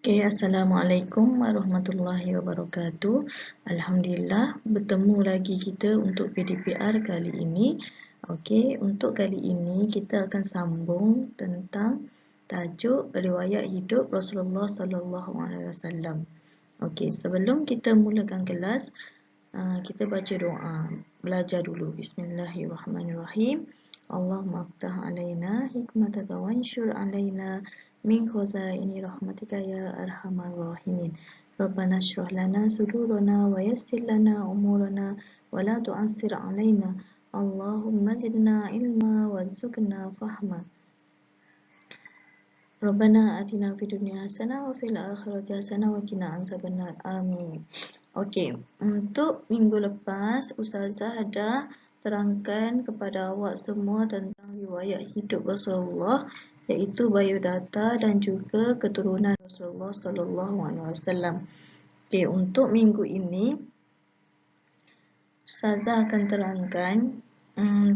Okay, Assalamualaikum warahmatullahi wabarakatuh. Alhamdulillah, bertemu lagi kita untuk PDPR kali ini. Okey, untuk kali ini kita akan sambung tentang tajuk riwayat hidup Rasulullah sallallahu alaihi wasallam. Okey, sebelum kita mulakan kelas, kita baca doa. Belajar dulu. Bismillahirrahmanirrahim. Allahumma aftah alaina hikmataka wanshur alaina min khazaini rahmatika ya arhamar rahimin. Rabbana shrah lana sudurana wa yassir lana umurana wa la tu'assir alaina. Allahumma zidna ilma warzuqna fahma. Rabbana atina fid dunya hasanah wa fil akhirati hasanah wa qina adzabannar. Amin. Okey, untuk minggu lepas Ustazah ada terangkan kepada awak semua tentang riwayat hidup Rasulullah, iaitu biodata dan juga keturunan Rasulullah sallallahu alaihi wasallam. Okey, untuk minggu ini Ustazah akan terangkan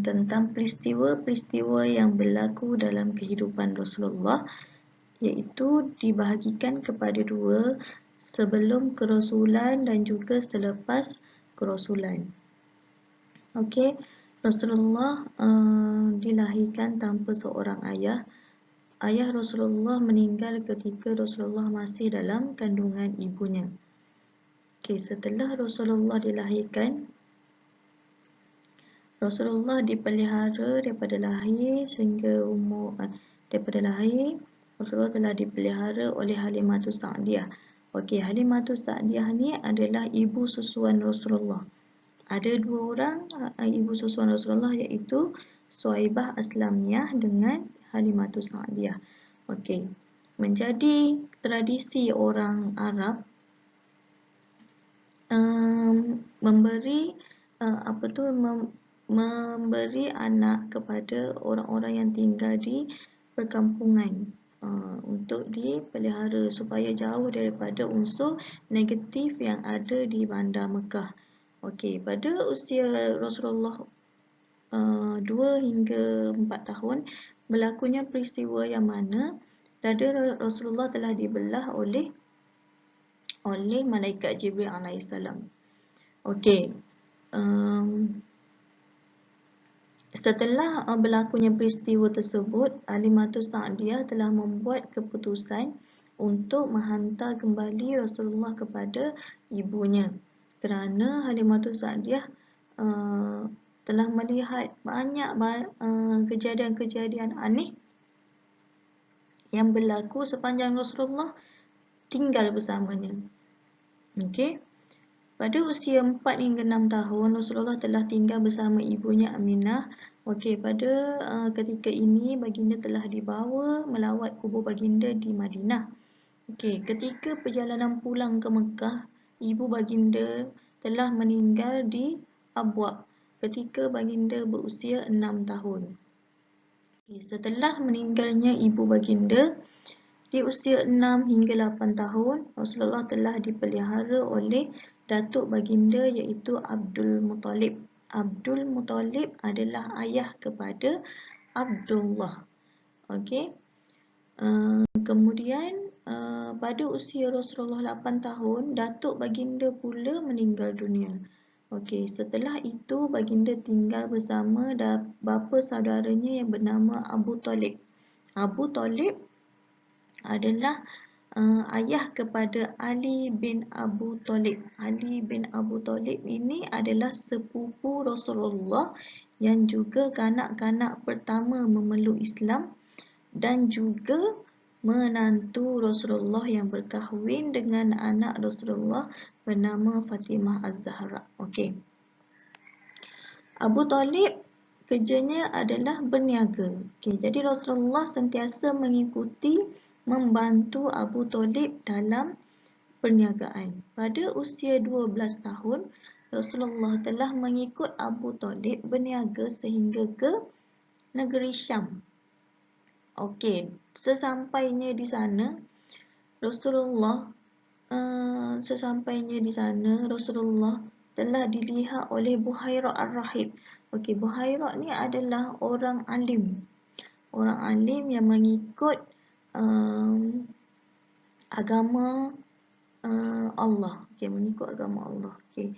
tentang peristiwa-peristiwa yang berlaku dalam kehidupan Rasulullah, iaitu dibahagikan kepada dua, sebelum kerasulan dan juga selepas kerasulan. Okey, Rasulullah dilahirkan tanpa seorang ayah. Ayah Rasulullah meninggal ketika Rasulullah masih dalam kandungan ibunya. Okey, setelah Rasulullah dilahirkan, Rasulullah dipelihara daripada lahir sehingga daripada lahir Rasulullah telah dipelihara oleh Halimatus Sa'diyah. Okey, Halimatus Sa'diyah ni adalah ibu susuan Rasulullah. Ada dua orang ibu susuan Rasulullah, iaitu Suhaibah Aslamiyah dengan Halimatus Sa'diyah. Okey, menjadi tradisi orang Arab memberi anak kepada orang-orang yang tinggal di perkampungan untuk dipelihara supaya jauh daripada unsur negatif yang ada di bandar Mekah. Okey, pada usia Rasulullah 2 hingga 4 tahun berlakunya peristiwa yang mana dada Rasulullah telah dibelah oleh malaikat Jibril alaihissalam. Okey, setelah berlakunya peristiwa tersebut, Halimatus Sa'diyah telah membuat keputusan untuk menghantar kembali Rasulullah kepada ibunya, kerana Halimatus Sa'diyah telah melihat banyak kejadian-kejadian aneh yang berlaku sepanjang Rasulullah tinggal bersamanya. Okey, pada usia 4 hingga 6 tahun, Rasulullah telah tinggal bersama ibunya Aminah. Okey, pada ketika ini baginda telah dibawa melawat kubur baginda di Madinah. Okey, ketika perjalanan pulang ke Mekah, ibu baginda telah meninggal di Abwa ketika baginda berusia 6 tahun. Okey, setelah meninggalnya ibu baginda di usia 6 hingga 8 tahun, Rasulullah telah dipelihara oleh datuk baginda, iaitu Abdul Muttalib. Abdul Muttalib adalah ayah kepada Abdullah. Okey. Kemudian pada usia Rasulullah 8 tahun, datuk baginda pula meninggal dunia. Okey, setelah itu baginda tinggal bersama bapa saudaranya yang bernama Abu Talib. Abu Talib adalah ayah kepada Ali bin Abu Talib. Ali bin Abu Talib ini adalah sepupu Rasulullah yang juga kanak-kanak pertama memeluk Islam dan juga menantu Rasulullah yang berkahwin dengan anak Rasulullah bernama Fatimah Az-Zahra. Okey. Abu Talib kerjanya adalah berniaga. Okey, jadi Rasulullah sentiasa membantu Abu Talib dalam perniagaan. Pada usia 12 tahun, Rasulullah telah mengikut Abu Talib berniaga sehingga ke negeri Syam. Okey, sesampainya di sana, Rasulullah telah dilihat oleh Buhairah Ar-Rahib. Okey, Buhairah ni adalah orang alim. Orang alim yang mengikut agama Allah, okay, mengikut agama Allah. Okay.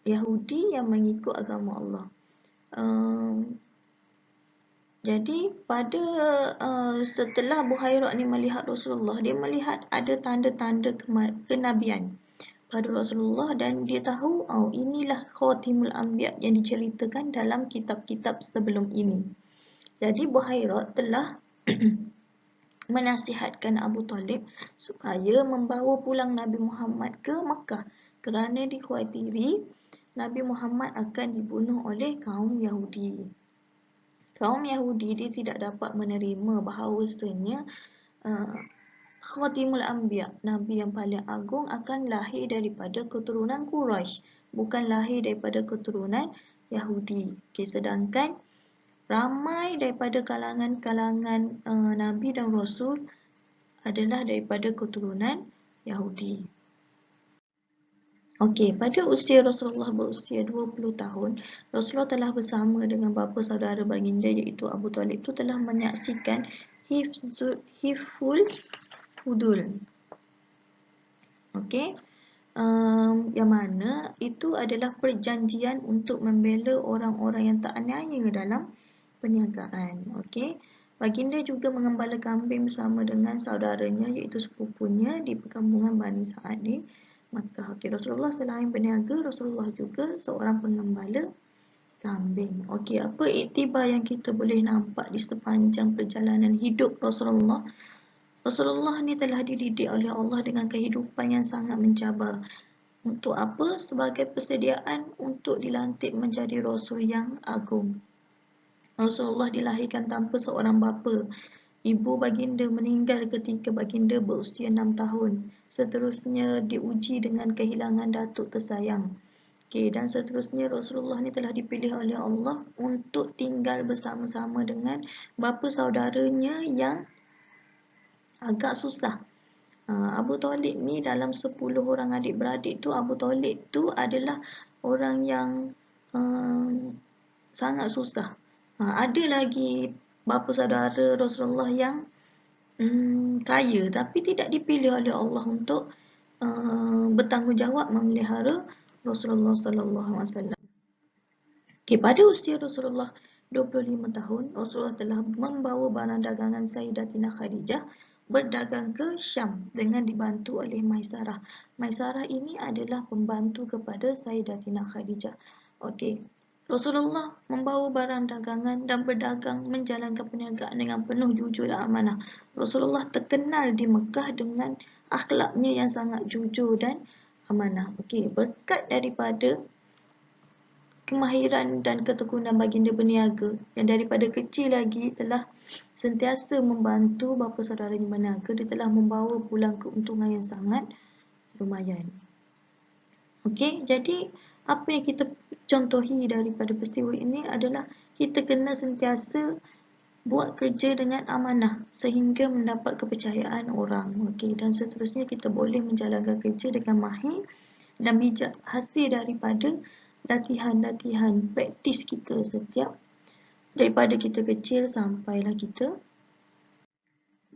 Yahudi yang mengikut agama Allah. Jadi pada setelah Buhairat ni melihat Rasulullah, dia melihat ada tanda-tanda kenabian pada Rasulullah dan dia tahu inilah Khatimul Anbiya yang diceritakan dalam kitab-kitab sebelum ini. Jadi Buhairat telah menasihatkan Abu Talib supaya membawa pulang Nabi Muhammad ke Makkah kerana dikhawatiri Nabi Muhammad akan dibunuh oleh kaum Yahudi. Kaum Yahudi dia tidak dapat menerima bahawasanya Khatimul Anbiya, Nabi yang paling agung akan lahir daripada keturunan Quraisy, bukan lahir daripada keturunan Yahudi. Okay, sedangkan ramai daripada kalangan-kalangan Nabi dan Rasul adalah daripada keturunan Yahudi. Okey, pada usia Rasulullah berusia 20 tahun, Rasulullah telah bersama dengan bapa saudara baginda iaitu Abu Talib itu telah menyaksikan Hifzul Fudul. Okey. Yang mana itu adalah perjanjian untuk membela orang-orang yang tak aniaya dalam perniagaan. Okey. Baginda juga mengembala kambing bersama dengan saudaranya iaitu sepupunya di perkampungan Bani Sa'ad di Makkah. Okey, Rasulullah selain berniaga, Rasulullah juga seorang pengembala kambing. Okey, apa iktibar yang kita boleh nampak di sepanjang perjalanan hidup Rasulullah? Rasulullah ni telah dididik oleh Allah dengan kehidupan yang sangat mencabar. Untuk apa? Sebagai persediaan untuk dilantik menjadi Rasul yang agung. Rasulullah dilahirkan tanpa seorang bapa. Ibu baginda meninggal ketika baginda berusia 6 tahun. Seterusnya diuji dengan kehilangan datuk tersayang. Okay, dan seterusnya Rasulullah ni telah dipilih oleh Allah untuk tinggal bersama-sama dengan bapa saudaranya yang agak susah. Abu Talib ni dalam 10 orang adik-beradik tu, Abu Talib tu adalah orang yang sangat susah. Ada lagi bapa saudara Rasulullah yang kaya tapi tidak dipilih oleh Allah untuk bertanggungjawab memelihara Rasulullah sallallahu alaihi wasallam. Okay, pada usia Rasulullah 25 tahun, Rasulullah telah membawa barang dagangan Sayyidatina Khadijah berdagang ke Syam dengan dibantu oleh Maisarah. Maisarah ini adalah pembantu kepada Sayyidatina Khadijah. Okey. Rasulullah membawa barang dagangan dan berdagang menjalankan perniagaan dengan penuh jujur dan amanah. Rasulullah terkenal di Mekah dengan akhlaknya yang sangat jujur dan amanah. Okey, berkat daripada kemahiran dan ketekunan baginda berniaga yang daripada kecil lagi telah sentiasa membantu bapa saudaranya berniaga, dia telah membawa pulang keuntungan yang sangat lumayan. Okey, jadi apa yang kita contohi daripada peristiwa ini adalah kita kena sentiasa buat kerja dengan amanah sehingga mendapat kepercayaan orang. Okey, dan seterusnya kita boleh menjalankan kerja dengan mahir dan bijak hasil daripada latihan-latihan praktis kita setiap daripada kita kecil sampailah kita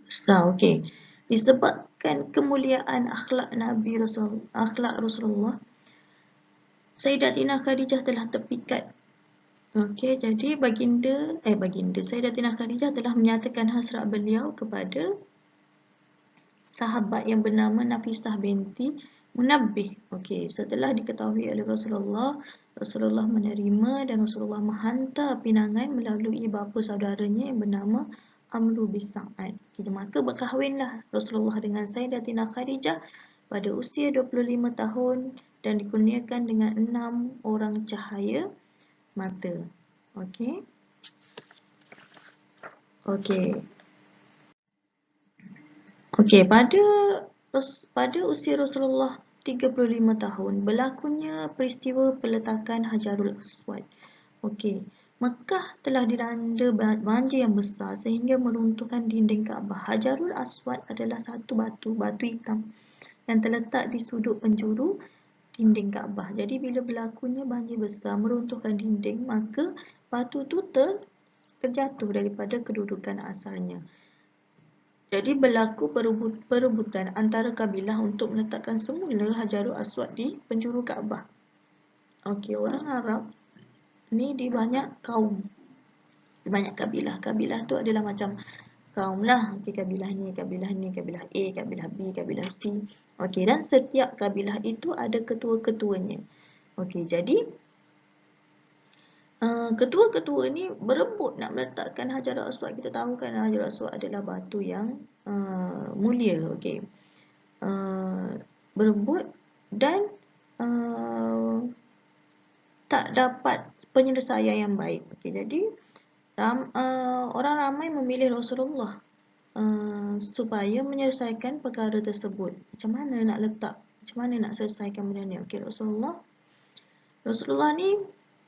besar. Okey, disebabkan kemuliaan akhlak Nabi Rasulullah, Sayyidatina Khadijah telah terpikat. Okey, jadi baginda Sayyidatina Khadijah telah menyatakan hasrat beliau kepada sahabat yang bernama Nafisah binti Munabbih. Okey, setelah diketahui oleh Rasulullah, Rasulullah menerima dan Rasulullah menghantar pinangan melalui bapa saudaranya yang bernama Amru bin Sa'ad. Okay, maka berkahwinlah Rasulullah dengan Sayyidatina Khadijah pada usia 25 tahun dan dikurniakan dengan 6 orang cahaya mata. Okey. Okey. Okey, pada usia Rasulullah 35 tahun berlakunya peristiwa peletakan Hajarul Aswad. Okey, Mekah telah dilanda banjir yang besar sehingga meruntuhkan dinding Kaabah. Hajarul Aswad adalah satu batu hitam yang terletak di sudut penjuru dinding Kaabah. Jadi bila berlakunya banjir besar meruntuhkan dinding, maka batu itu terjatuh daripada kedudukan asalnya. Jadi berlaku perebutan antara kabilah untuk meletakkan semula Hajarul Aswad di penjuru Kaabah. Okey, orang Arab ni di banyak kaum, di banyak kabilah. Kabilah tu adalah macam kaum lah. Okey, kabilah ni, kabilah ni, kabilah A, kabilah B, kabilah C. Okey, dan setiap kabilah itu ada ketua-ketuanya. Okey, jadi ketua-ketua ni berebut nak meletakkan Hajarul Aswad. Kita tahu kan Hajarul Aswad adalah batu yang mulia. Okey. Berebut dan tak dapat penyelesaian yang baik. Okey, jadi orang ramai memilih Rasulullah supaya menyelesaikan perkara tersebut. Macam mana nak letak, macam mana nak selesaikan benda ni? Okey, Rasulullah ni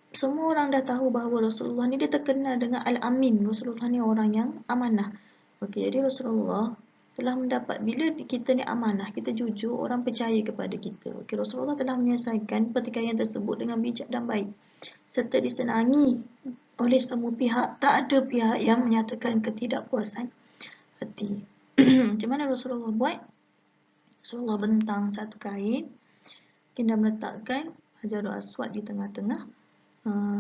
semua orang dah tahu bahawa Rasulullah ni dia terkenal dengan Al-Amin. Rasulullah ni orang yang amanah. Okey, jadi Rasulullah telah mendapat, bila kita ni amanah, kita jujur, orang percaya kepada kita. Okey, Rasulullah telah menyelesaikan pertikaian tersebut dengan bijak dan baik serta disenangi oleh semua pihak. Tak ada pihak yang menyatakan ketidakpuasan hati. Macam mana Rasulullah buat? Rasulullah bentang satu kain, kita meletakkan Hajarul Aswad di tengah-tengah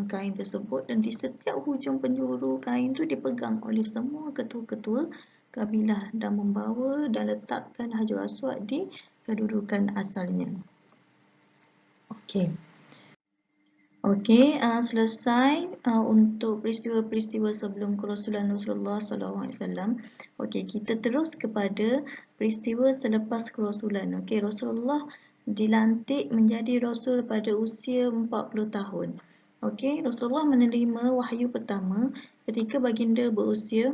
kain tersebut, dan di setiap hujung penjuru kain tu dipegang oleh semua ketua-ketua kabilah dan membawa dan letakkan Hajarul Aswad di kedudukan asalnya. Okey. Okey, selesai untuk peristiwa-peristiwa sebelum kerasulan Rasulullah SAW. Okey, kita terus kepada peristiwa selepas kerasulan. Okey, Rasulullah dilantik menjadi rasul pada usia 40 tahun. Okey, Rasulullah menerima wahyu pertama ketika baginda berusia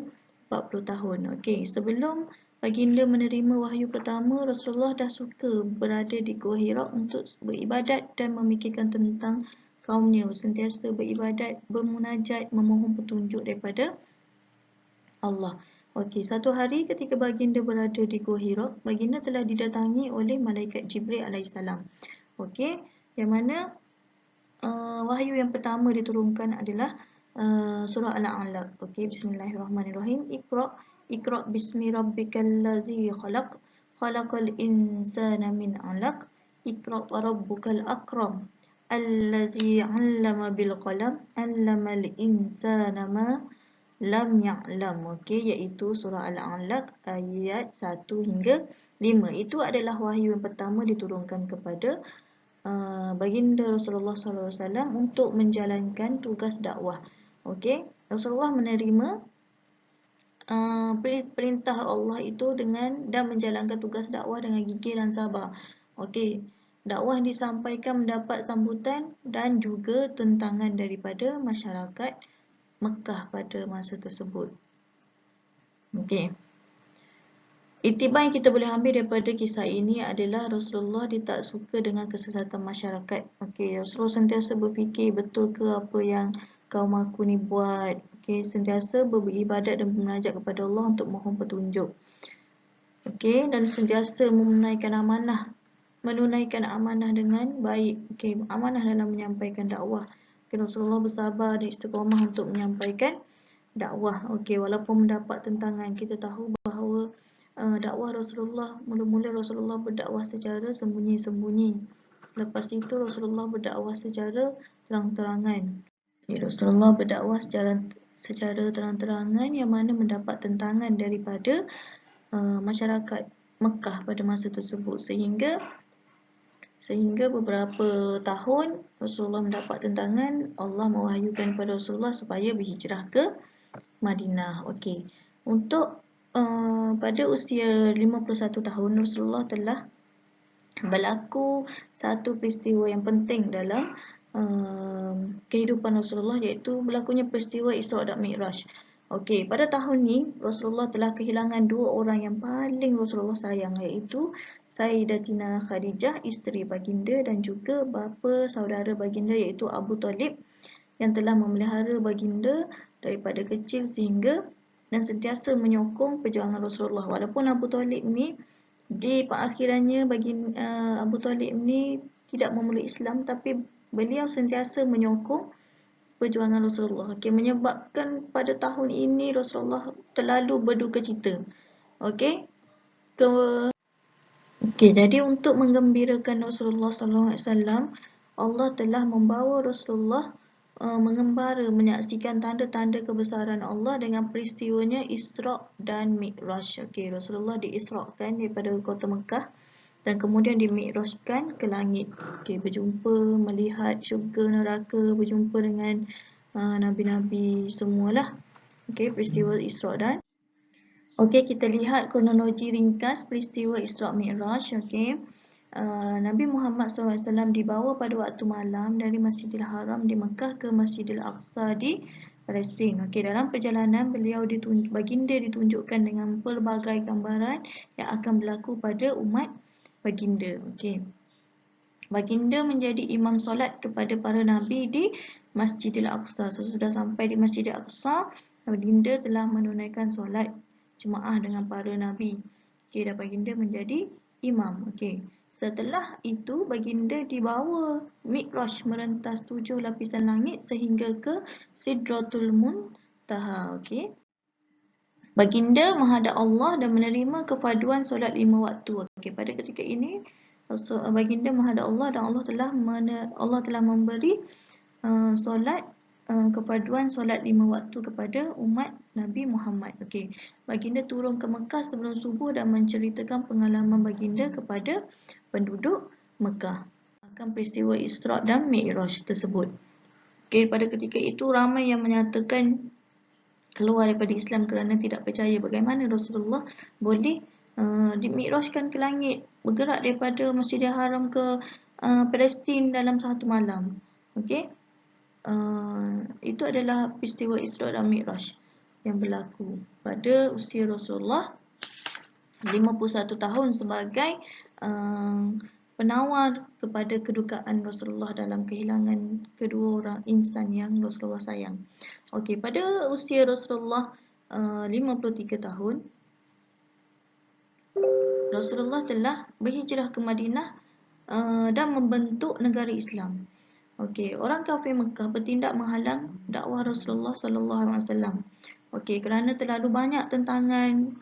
40 tahun. Okey, sebelum baginda menerima wahyu pertama, Rasulullah dah suka berada di Gua Hira untuk beribadat dan memikirkan tentang kaumnya, sentiasa beribadat, bermunajat, memohon petunjuk daripada Allah. Okey, satu hari ketika baginda berada di Gua Hira, baginda telah didatangi oleh malaikat Jibril alaihissalam. Okey, yang mana wahyu yang pertama diturunkan adalah surah Al-Alaq. Okey, bismillahirrahmanirrahim. Iqra bismi rabbikal ladzi khalaq, khalaqal insana min 'alaq, iqra wa rabbukal akram, allazi 'allama bil qalam, 'allamal insana ma lam ya'lam. Okey, iaitu surah Al-Alaq ayat 1 hingga 5. Itu adalah wahyu yang pertama diturunkan kepada baginda Rasulullah SAW untuk menjalankan tugas dakwah. Okey, Rasulullah menerima perintah Allah itu dan menjalankan tugas dakwah dengan gigih dan sabar. Okey, dakwah disampaikan mendapat sambutan dan juga tentangan daripada masyarakat Mekah pada masa tersebut. Okey. Iktibar yang kita boleh ambil daripada kisah ini adalah Rasulullah dia tak suka dengan kesesatan masyarakat. Okey, Rasulullah sentiasa berfikir betul ke apa yang kaum aku ni buat. Okey, sentiasa beribadat dan bermunajat kepada Allah untuk mohon petunjuk. Okey, dan sentiasa menunaikan amanah dengan baik. Okey, amanah dalam menyampaikan dakwah. Okey, Rasulullah bersabar dan istiqamah untuk menyampaikan dakwah. Okey, walaupun mendapat tentangan, kita tahu bahawa dakwah Rasulullah, mula-mula Rasulullah berdakwah secara sembunyi-sembunyi. Lepas itu Rasulullah berdakwah secara terang-terangan. Rasulullah berdakwah secara terang-terangan yang mana mendapat tentangan daripada masyarakat Mekah pada masa tersebut, sehingga beberapa tahun Rasulullah mendapat tentangan. Allah mewahyukan kepada Rasulullah supaya berhijrah ke Madinah. Okey, untuk pada usia 51 tahun Rasulullah telah berlaku satu peristiwa yang penting dalam kehidupan Rasulullah, iaitu berlakunya peristiwa Isra dan Mi'raj. Okey, pada tahun ni Rasulullah telah kehilangan dua orang yang paling Rasulullah sayang, iaitu Sayyidatina Khadijah, isteri baginda, dan juga bapa saudara baginda iaitu Abu Talib, yang telah memelihara baginda daripada kecil sehingga dan sentiasa menyokong perjuangan Rasulullah. Walaupun Abu Talib ni di perakhirannya Abu Talib ni tidak memeluk Islam, tapi beliau sentiasa menyokong perjuangan Rasulullah. Okey, menyebabkan pada tahun ini Rasulullah terlalu berduka cita. Okey. Jadi untuk menggembirakan Rasulullah SAW, Allah telah membawa Rasulullah mengembara menyaksikan tanda-tanda kebesaran Allah dengan peristiwanya Isra' dan Mi'raj. Okey, Rasulullah diisra'kan daripada kota Mekah dan kemudian dimi'rajkan ke langit. Okey, berjumpa, melihat syurga, neraka, berjumpa dengan nabi-nabi semualah. Okey, peristiwa Isra' dan Okey, kita lihat kronologi ringkas peristiwa Isra' Mi'raj. Okey. Nabi Muhammad SAW dibawa pada waktu malam dari Masjidil Haram di Mekah ke Masjidil Aqsa di Palestin. Okey, dalam perjalanan baginda ditunjukkan dengan pelbagai gambaran yang akan berlaku pada umat baginda. Okey. Baginda menjadi imam solat kepada para nabi di Masjidil Aqsa. Sesudah sampai di Masjidil Aqsa, baginda telah menunaikan solat jemaah dengan para nabi. Okey, dan baginda menjadi imam. Okey. Setelah itu baginda dibawa Mi'raj merentas 7 lapisan langit sehingga ke Sidratul Muntaha. Okey. Baginda menghadap Allah dan menerima kepaduan solat 5 waktu. Okey, pada ketika ini baginda menghadap Allah dan Allah telah memberi solat kepaduan solat 5 waktu kepada umat Nabi Muhammad. Okey. Baginda turun ke Mekah sebelum subuh dan menceritakan pengalaman baginda kepada penduduk Mekah akan peristiwa Isra' dan Mi'raj tersebut. Okey, pada ketika itu ramai yang menyatakan keluar daripada Islam kerana tidak percaya bagaimana Rasulullah boleh dimi'rajkan ke langit, bergerak daripada Masjidil Haram ke Palestin dalam satu malam. Okey. Itu adalah peristiwa Isra' dan Mi'raj yang berlaku pada usia Rasulullah 51 tahun sebagai penawar kepada kedukaan Rasulullah dalam kehilangan kedua orang insan yang Rasulullah sayang. Okey, pada usia Rasulullah 53 tahun, Rasulullah telah berhijrah ke Madinah dan membentuk negara Islam. Okey, orang kafir Mekah bertindak menghalang dakwah Rasulullah SAW. Okey, kerana terlalu banyak tentangan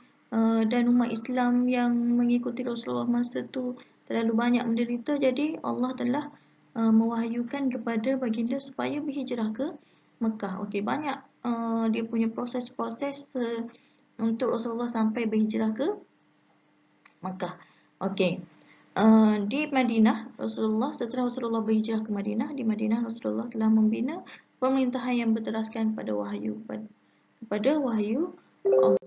dan umat Islam yang mengikuti Rasulullah masa itu terlalu banyak menderita, jadi Allah telah mewahyukan kepada baginda supaya berhijrah ke Mekah. Okey, banyak dia punya proses-proses untuk Rasulullah sampai berhijrah ke Mekah. Okey. Di Madinah, setelah Rasulullah berhijrah ke Madinah, di Madinah Rasulullah telah membina pemerintahan yang berteraskan pada wahyu Allah.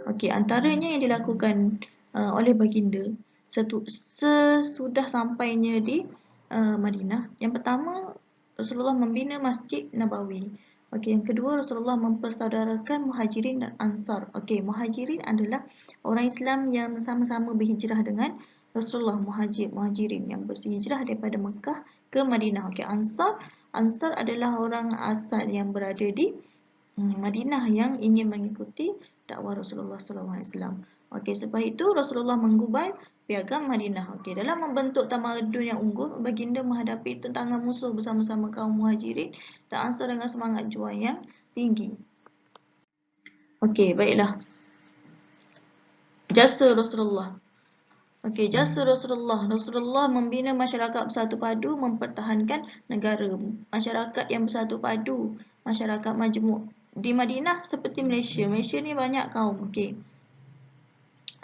Okey, antaranya yang dilakukan oleh baginda sesudah sampainya di Madinah. Yang pertama, Rasulullah membina Masjid Nabawi. Okey, yang kedua, Rasulullah mempersaudarakan Muhajirin dan Ansar. Okey, Muhajirin adalah orang Islam yang sama-sama berhijrah dengan Rasulullah. Muhajirin yang berhijrah daripada Mekah ke Madinah. Okey, Ansar adalah orang asal yang berada di Madinah yang ingin mengikuti dakwah Rasulullah SAW. Okey, sebab itu Rasulullah menggubal piagam Madinah. Okey, dalam membentuk tamadun yang unggul, baginda menghadapi tentangan musuh bersama-sama kaum Muhajirin dan Ansar dengan semangat juang yang tinggi. Okey, baiklah. Jasa Rasulullah. Okey, jasa Rasulullah. Rasulullah membina masyarakat bersatu padu, mempertahankan negara. Masyarakat yang bersatu padu, masyarakat majmuk. Di Madinah seperti Malaysia. Malaysia ni banyak kaum. Okey.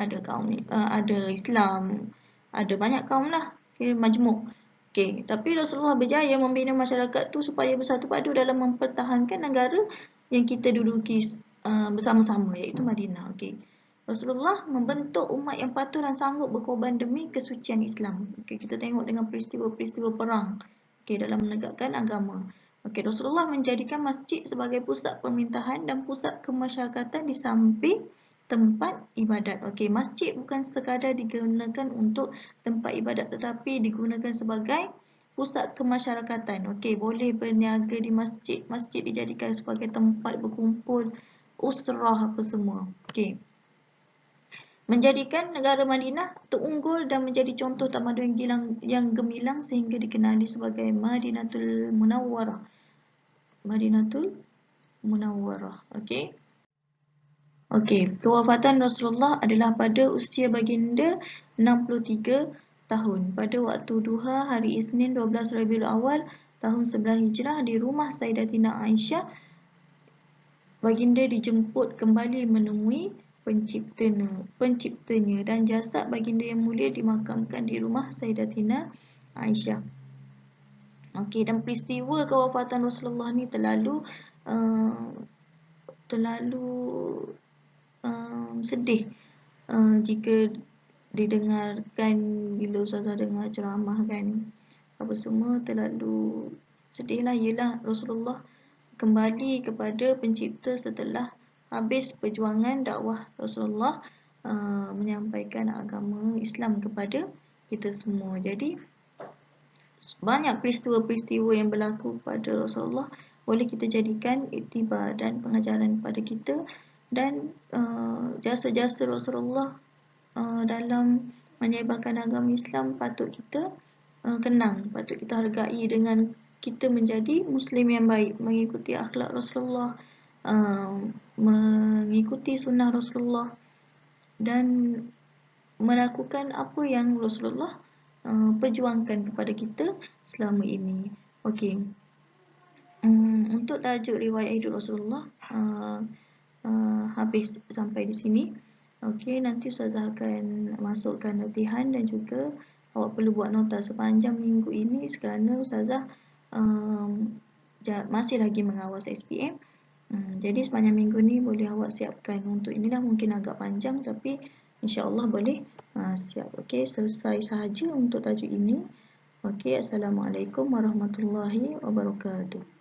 Ada kaum ada Islam, ada banyak kaum lah. Okey, majmuk. Okey, tapi Rasulullah berjaya membina masyarakat tu supaya bersatu padu dalam mempertahankan negara yang kita duduki bersama-sama, iaitu Madinah. Okey. Rasulullah membentuk umat yang patuh dan sanggup berkorban demi kesucian Islam. Okey, kita tengok dengan peristiwa-peristiwa perang dalam menegakkan agama. Okey, Rasulullah menjadikan masjid sebagai pusat pemerintahan dan pusat kemasyarakatan di samping tempat ibadat. Okey, masjid bukan sekadar digunakan untuk tempat ibadat tetapi digunakan sebagai pusat kemasyarakatan. Okey, boleh berniaga di masjid. Masjid dijadikan sebagai tempat berkumpul usrah apa semua. Okey. Menjadikan negara Madinah terunggul dan menjadi contoh tamadun yang gemilang sehingga dikenali sebagai Madinatul Munawwarah. Madinatul Munawwarah. Okey. Okey, kewafatan Rasulullah adalah pada usia baginda 63 tahun. Pada waktu duha hari Isnin 12 Rabiul Awal tahun 9 Hijrah di rumah Sayyidatina Aisyah, baginda dijemput kembali menemui penciptanya dan jasad baginda yang mulia dimakamkan di rumah Sayyidatina Aisyah. Okey, dan peristiwa kewafatan Rasulullah ni terlalu sedih jika didengarkan bila ustazah dengar ceramah kan, apa semua terlalu sedih lah. Yelah, Rasulullah kembali kepada pencipta setelah habis perjuangan dakwah Rasulullah menyampaikan agama Islam kepada kita semua. Jadi banyak peristiwa-peristiwa yang berlaku pada Rasulullah boleh kita jadikan iktibar dan pengajaran kepada kita, dan jasa-jasa Rasulullah dalam menyebarkan agama Islam patut kita kenang, patut kita hargai dengan kita menjadi Muslim yang baik, mengikuti akhlak Rasulullah, mengikuti sunnah Rasulullah, dan melakukan apa yang Rasulullah perjuangkan kepada kita selama ini. Okey. Untuk tajuk riwayat hidup Rasulullah habis sampai di sini. Okey, nanti ustazah akan masukkan latihan dan juga awak perlu buat nota sepanjang minggu ini kerana ustazah masih lagi mengawas SPM. Jadi sepanjang minggu ni boleh awak siapkan untuk inilah, mungkin agak panjang tapi insya-Allah boleh siap. Okey, selesai sahaja untuk tajuk ini. Okey, assalamualaikum warahmatullahi wabarakatuh.